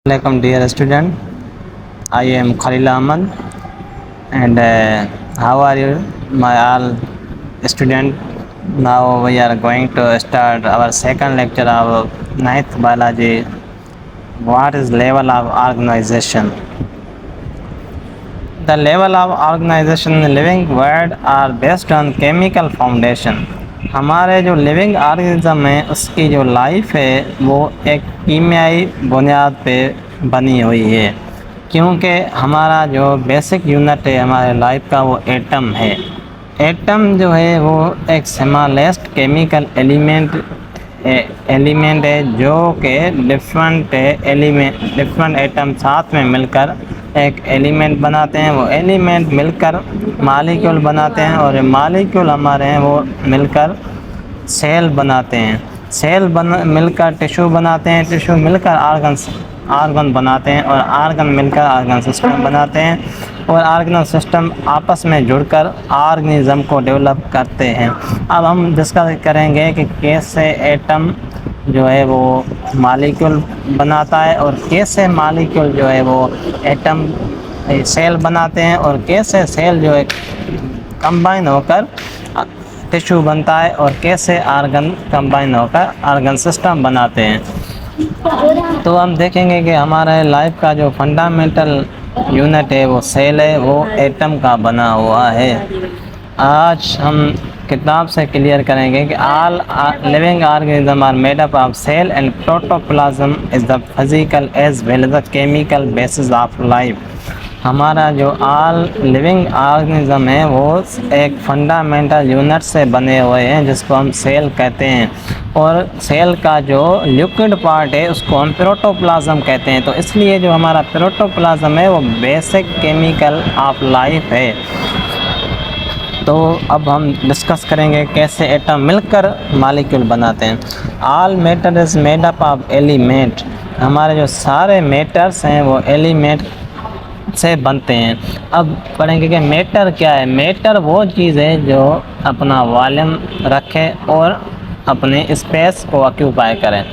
Welcome dear student, I am Khalil Ahmad and how are you my all student? Now we are going to start our second lecture of ninth biology. What is level of organization? The level of organization in the living world are based on chemical foundation. हमारे जो living organism है उसकी जो life है वो एक कीमियाई बुनियाद पे बनी हुई है, क्योंकि हमारा जो बेसिक यूनिट है हमारे लाइफ का वो एटम है। एटम जो है वो एक स्मॉलेस्ट केमिकल एलिमेंट है जो कि डिफरेंट एटम साथ में मिलकर एक एलिमेंट बनाते हैं। वो एलिमेंट मिलकर मालिक्यूल बनाते हैं और मालिक्यूल हमारे हैं वो मिलकर सेल बनाते हैं। सेल मिलकर टिश्यू बनाते हैं, टिश्यू मिलकर आर्गन बनाते हैं और आर्गन मिलकर आर्गन सिस्टम बनाते हैं और आर्गन सिस्टम आपस में जुड़कर ऑर्गेनिज्म को डेवलप करते हैं। अब हम डिस्कस करेंगे कि कैसे एटम जो है वो मालिक्यूल बनाता है और कैसे मालिक्यूल जो है वो एटम सेल बनाते हैं और कैसे सेल जो है कंबाइन होकर टिश्यू बनता है और कैसे आर्गन कंबाइन होकर आर्गन सिस्टम बनाते हैं। तो हम देखेंगे कि हमारे लाइफ का जो फंडामेंटल यूनिट है वो सेल है, वो एटम का बना हुआ है। आज हम किताब से क्लियर करेंगे कि all living organism are made up of cell and protoplasm is the physical as well as the chemical basis of life. हमारा जो ऑल लिविंग ऑर्गेनिज्म है वो एक फंडामेंटल यूनिट से बने हुए हैं जिसको हम सेल कहते हैं और सेल का जो लिक्विड पार्ट है उसको हम प्रोटोप्लाज्म कहते हैं। तो इसलिए जो हमारा प्रोटोप्लाज्म है वो बेसिक केमिकल ऑफ लाइफ है। तो अब हम डिस्कस करेंगे कैसे एटम मिलकर मालिक्यूल बनाते हैं। All matter is made up of element. हमारे जो सारे मैटर्स हैं वो एलिमेंट से बनते हैं। अब पढ़ेंगे कि मैटर क्या है। मैटर वो चीज़ है जो अपना वॉल्यूम रखे और अपने स्पेस को ऑक्यूपाई करें।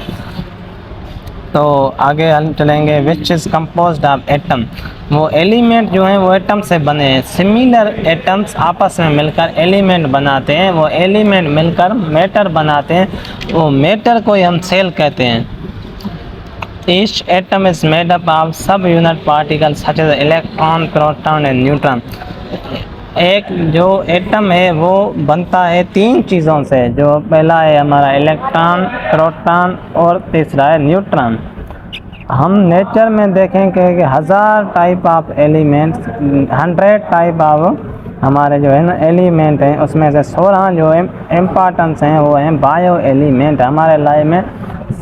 तो आगे हम चलेंगे which is composed of atom. वो एलिमेंट जो हैं वो एटम से बने हैं। सिमिलर एटम्स आपस में मिलकर एलिमेंट बनाते हैं, वो एलिमेंट मिलकर मैटर बनाते हैं, वो मैटर को ही हम सेल कहते हैं। Each atom is made up of subunit particles such as electron, proton and neutron. एक जो एटम है वो बनता है तीन चीज़ों से, जो पहला है हमारा इलेक्ट्रॉन, प्रोटॉन और तीसरा है न्यूट्रॉन। हम नेचर में देखेंगे कि 1000 type of elements, 100 type of हमारे जो है ना एलिमेंट हैं, उसमें से 16 जो है इम्पॉर्टेंस हैं वो हैं बायो एलिमेंट। हमारे लाइफ में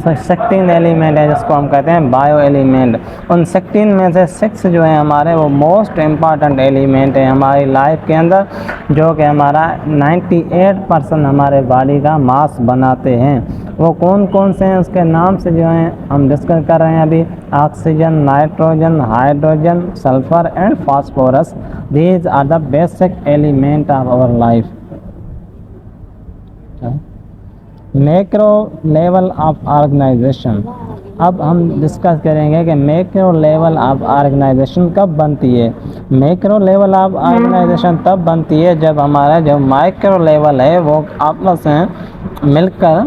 16 एलिमेंट है जिसको हम कहते हैं बायो एलिमेंट। उन 16 में से 6 जो है हमारे वो मोस्ट इम्पॉर्टेंट एलिमेंट है हमारी लाइफ के अंदर, जो कि हमारा 98% हमारे बॉडी का मास बनाते हैं। वो कौन कौन से हैं उसके नाम से जो हैं हम डिस्कस कर रहे हैं अभी। Oxygen, nitrogen, hydrogen, sulphur and phosphorus, these are the basic element of our life. Macro level of organisation. अब हम डिस्कस करेंगे कि मैक्रो लेवल ऑफ ऑर्गेनाइजेशन कब बनती है। मैक्रो लेवल ऑफ ऑर्गेनाइजेशन तब बनती है जब हमारा जो माइक्रो लेवल है वो आपस में मिलकर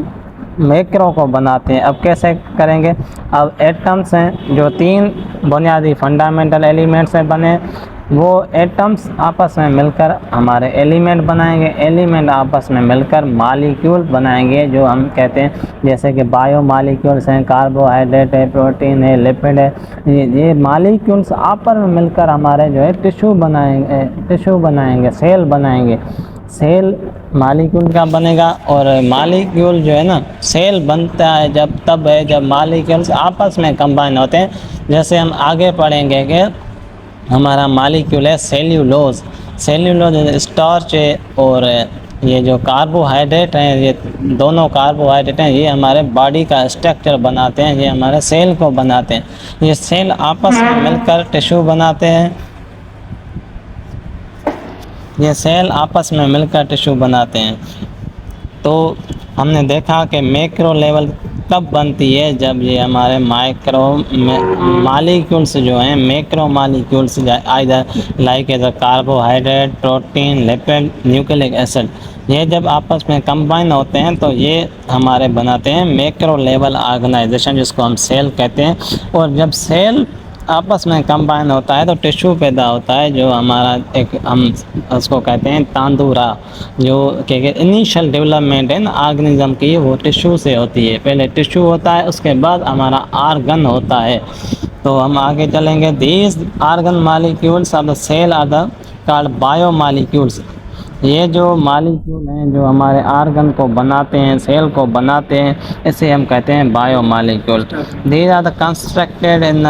मैक्रो को बनाते हैं। अब कैसे करेंगे। अब एटम्स हैं जो 3 बुनियादी फंडामेंटल एलिमेंट से बने, वो एटम्स आपस में मिलकर हमारे एलिमेंट बनाएंगे, एलिमेंट आपस में मिलकर मालिक्यूल बनाएंगे जो हम कहते हैं, जैसे कि बायो मालिक्यूल्स हैं, कार्बोहाइड्रेट है, प्रोटीन है, लिपिड है। ये मालिक्यूल्स आपस में मिलकर हमारे जो है टिश्यू बनाएंगे, सेल बनाएंगे। सेल मालिक्यूल का बनेगा और मालिक्यूल जो है ना सेल बनता है जब मालिक्यूल्स आपस में कंबाइन होते हैं। जैसे हम आगे पढ़ेंगे कि हमारा मालिक्यूल है सेल्यूलोज स्टार्च है और ये जो कार्बोहाइड्रेट हैं, ये दोनों कार्बोहाइड्रेट हैं, ये हमारे बॉडी का स्ट्रक्चर बनाते हैं, ये हमारे सेल को बनाते हैं। ये सेल आपस में मिलकर टिश्यू बनाते हैं, ये सेल आपस में मिलकर टिश्यू बनाते हैं। तो हमने देखा कि मैक्रो लेवल तब बनती है जब ये हमारे माइक्रो मालिक्यूल्स जो हैं, macro molecules either like as a carbohydrate, protein, lipid, nucleic acid, ये जब आपस में कंबाइन होते हैं तो ये हमारे बनाते हैं मैक्रो लेवल ऑर्गेनाइजेशन, जिसको हम सेल कहते हैं। और जब सेल आपस में कंबाइन होता है तो टिश्यू पैदा होता है, जो हमारा एक हम उसको कहते हैं तांदूरा, जो कि इनिशियल डेवलपमेंट है ना ऑर्गेनिज्म की, वो टिश्यू से होती है। पहले टिश्यू होता है, उसके बाद हमारा आर्गन होता है। तो हम आगे चलेंगे। These organ molecules of the cell are the called biomolecules. ये जो मालिक्यूल हैं जो हमारे आर्गन को बनाते हैं, सेल को बनाते हैं, इसे हम कहते हैं biomolecule. These are the constructed in